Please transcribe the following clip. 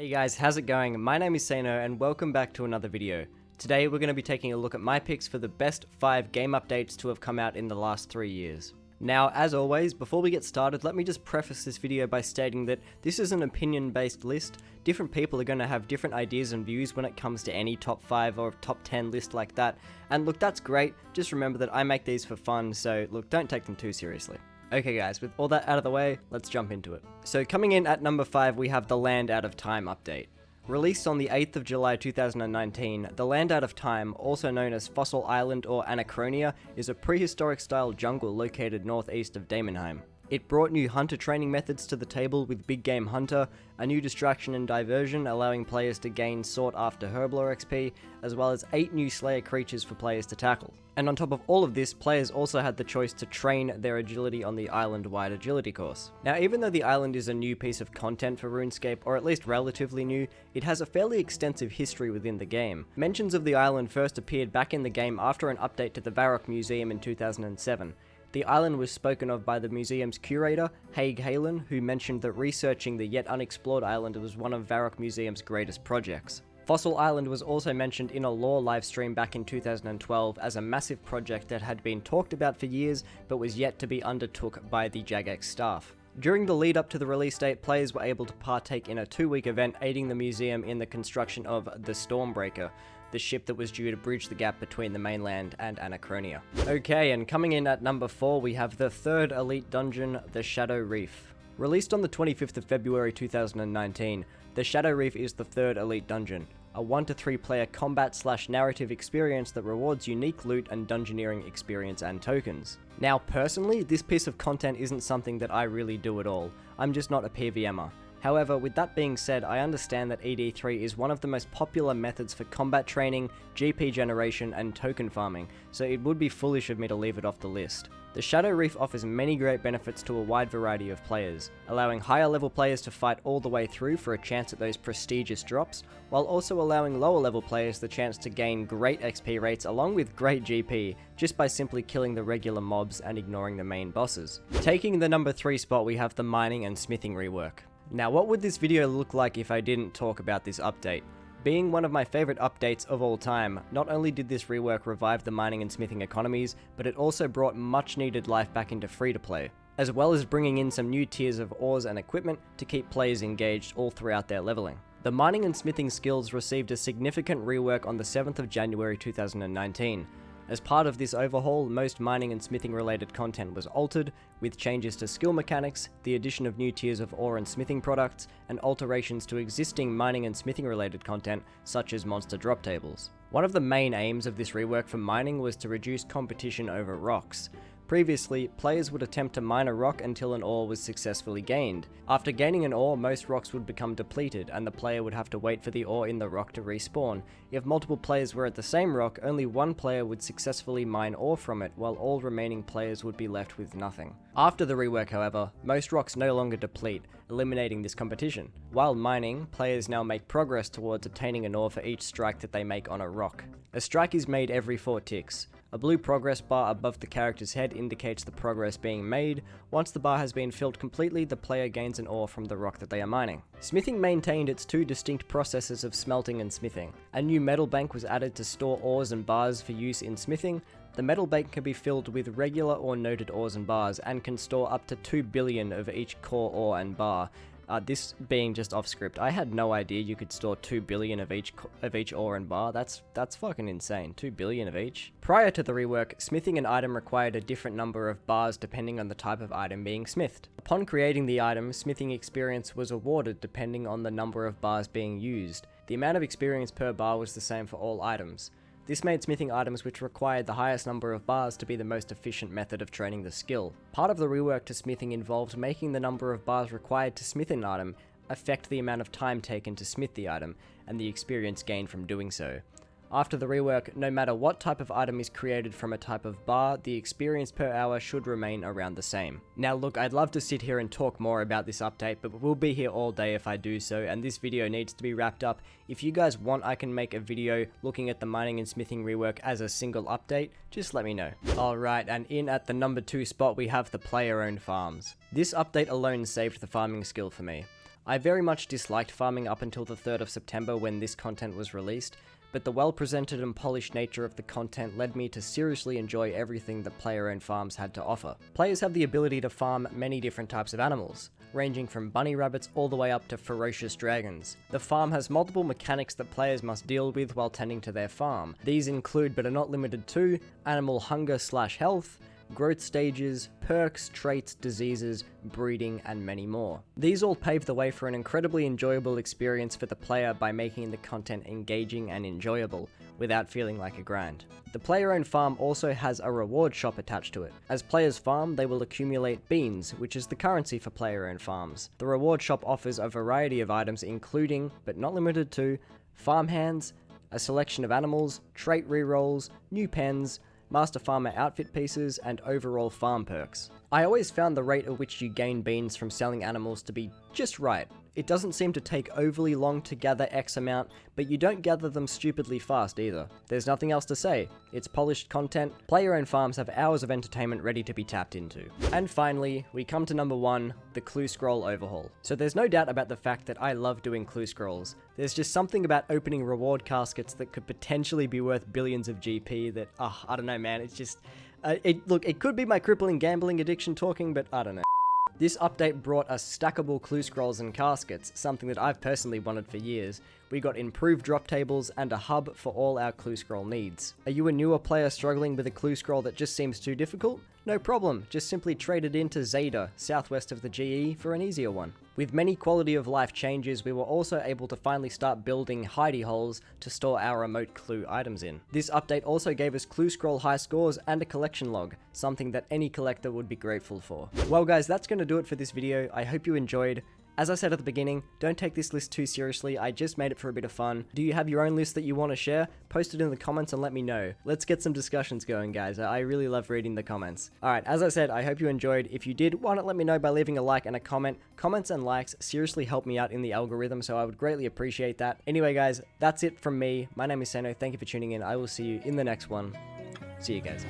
Hey guys, how's it going? My name is Sano and welcome back to another video. Today we're going to be taking a look at my picks for the best 5 game updates to have come out in the last 3 years. Now, as always, before we get started, let me just preface this video by stating that this is an opinion-based list. Different people are going to have different ideas and views when it comes to any top 5 or top 10 list like that. And look, that's great, just remember that I make these for fun, so look, don't take them too seriously. Okay guys, with all that out of the way, let's jump into it. So coming in at number 5, we have the Land Out of Time update. Released on the 8th of July 2019, the Land Out of Time, also known as Fossil Island or Anachronia, is a prehistoric style jungle located northeast of Daemonheim. It brought new hunter training methods to the table with Big Game Hunter, a new distraction and diversion allowing players to gain sought after Herblore XP, as well as 8 new Slayer creatures for players to tackle. And on top of all of this, players also had the choice to train their agility on the island-wide agility course. Now, even though the island is a new piece of content for RuneScape, or at least relatively new, it has a fairly extensive history within the game. Mentions of the island first appeared back in the game after an update to the Rework Museum in 2007. The island was spoken of by the museum's curator, Haig Halen, who mentioned that researching the yet unexplored island was one of Rework Museum's greatest projects. Fossil Island was also mentioned in a lore livestream back in 2012 as a massive project that had been talked about for years but was yet to be undertook by the Jagex staff. During the lead up to the release date, players were able to partake in a 2-week event aiding the museum in the construction of the Stormbreaker, the ship that was due to bridge the gap between the mainland and Anachronia. Okay, and coming in at number 4, we have the 3rd elite dungeon, the Shadow Reef. Released on the 25th of February 2019, the Shadow Reef is the 3rd elite dungeon, a 1 to 3 player combat/narrative experience that rewards unique loot and dungeoneering experience and tokens. Now personally, this piece of content isn't something that I really do at all. I'm just not a PVMer. However, with that being said, I understand that ED3 is one of the most popular methods for combat training, GP generation, and token farming, so it would be foolish of me to leave it off the list. The Shadow Reef offers many great benefits to a wide variety of players, allowing higher level players to fight all the way through for a chance at those prestigious drops, while also allowing lower level players the chance to gain great XP rates along with great GP, just by simply killing the regular mobs and ignoring the main bosses. Taking the number 3 spot, we have the mining and smithing rework. Now, what would this video look like if I didn't talk about this update? Being one of my favorite updates of all time, not only did this rework revive the mining and smithing economies, but it also brought much needed life back into free-to-play, as well as bringing in some new tiers of ores and equipment to keep players engaged all throughout their leveling. The mining and smithing skills received a significant rework on the 7th of January 2019. As part of this overhaul, most mining and smithing related content was altered, with changes to skill mechanics, the addition of new tiers of ore and smithing products, and alterations to existing mining and smithing related content, such as monster drop tables. One of the main aims of this rework for mining was to reduce competition over rocks. Previously, players would attempt to mine a rock until an ore was successfully gained. After gaining an ore, most rocks would become depleted, and the player would have to wait for the ore in the rock to respawn. If multiple players were at the same rock, only one player would successfully mine ore from it, while all remaining players would be left with nothing. After the rework, however, most rocks no longer deplete, eliminating this competition. While mining, players now make progress towards obtaining an ore for each strike that they make on a rock. A strike is made every 4 ticks. A blue progress bar above the character's head indicates the progress being made. Once the bar has been filled completely, the player gains an ore from the rock that they are mining. Smithing maintained its 2 distinct processes of smelting and smithing. A new metal bank was added to store ores and bars for use in smithing. The metal bank can be filled with regular or noted ores and bars, and can store up to 2 billion of each core ore and bar. This being just off script, I had no idea you could store 2 billion of each ore and bar. That's fucking insane. 2 billion of each. Prior to the rework, smithing an item required a different number of bars depending on the type of item being smithed. Upon creating the item, smithing experience was awarded depending on the number of bars being used. The amount of experience per bar was the same for all items. This made smithing items which required the highest number of bars to be the most efficient method of training the skill. Part of the rework to smithing involved making the number of bars required to smith an item affect the amount of time taken to smith the item, and the experience gained from doing so. After the rework, no matter what type of item is created from a type of bar, the experience per hour should remain around the same. Now look, I'd love to sit here and talk more about this update, but we'll be here all day if I do so, and this video needs to be wrapped up. If you guys want, I can make a video looking at the mining and smithing rework as a single update, just let me know. Alright, and in at the number 2 spot we have the player-owned farms. This update alone saved the farming skill for me. I very much disliked farming up until the 3rd of September when this content was released, but the well-presented and polished nature of the content led me to seriously enjoy everything that player-owned farms had to offer. Players have the ability to farm many different types of animals, ranging from bunny rabbits all the way up to ferocious dragons. The farm has multiple mechanics that players must deal with while tending to their farm. These include, but are not limited to, animal hunger/health, growth stages, perks, traits, diseases, breeding, and many more. These all pave the way for an incredibly enjoyable experience for the player by making the content engaging and enjoyable, without feeling like a grind. The player-owned farm also has a reward shop attached to it. As players farm, they will accumulate beans, which is the currency for player-owned farms. The reward shop offers a variety of items including, but not limited to, farm hands, a selection of animals, trait rerolls, new pens, Master Farmer outfit pieces, and overall farm perks. I always found the rate at which you gain beans from selling animals to be just right. It doesn't seem to take overly long to gather X amount, but you don't gather them stupidly fast either. There's nothing else to say. It's polished content, player-owned farms have hours of entertainment ready to be tapped into. And finally, we come to number 1, the clue scroll overhaul. So there's no doubt about the fact that I love doing clue scrolls. There's just something about opening reward caskets that could potentially be worth billions of GP that, I don't know man, it's just... it could be my crippling gambling addiction talking, but I don't know. This update brought us stackable clue scrolls and caskets, something that I've personally wanted for years. We got improved drop tables and a hub for all our clue scroll needs. Are you a newer player struggling with a clue scroll that just seems too difficult? No problem, just simply trade it into Zeta, southwest of the GE, for an easier one. With many quality of life changes, we were also able to finally start building hidey holes to store our remote clue items in. This update also gave us clue scroll high scores and a collection log, something that any collector would be grateful for. Well guys, that's going to do it for this video. I hope you enjoyed. As I said at the beginning, don't take this list too seriously, I just made it for a bit of fun. Do you have your own list that you want to share? Post it in the comments and let me know. Let's get some discussions going guys, I really love reading the comments. Alright, as I said, I hope you enjoyed. If you did, why not let me know by leaving a like and a comment. Comments and likes seriously help me out in the algorithm, so I would greatly appreciate that. Anyway guys, that's it from me. My name is Sano, thank you for tuning in. I will see you in the next one. See you guys.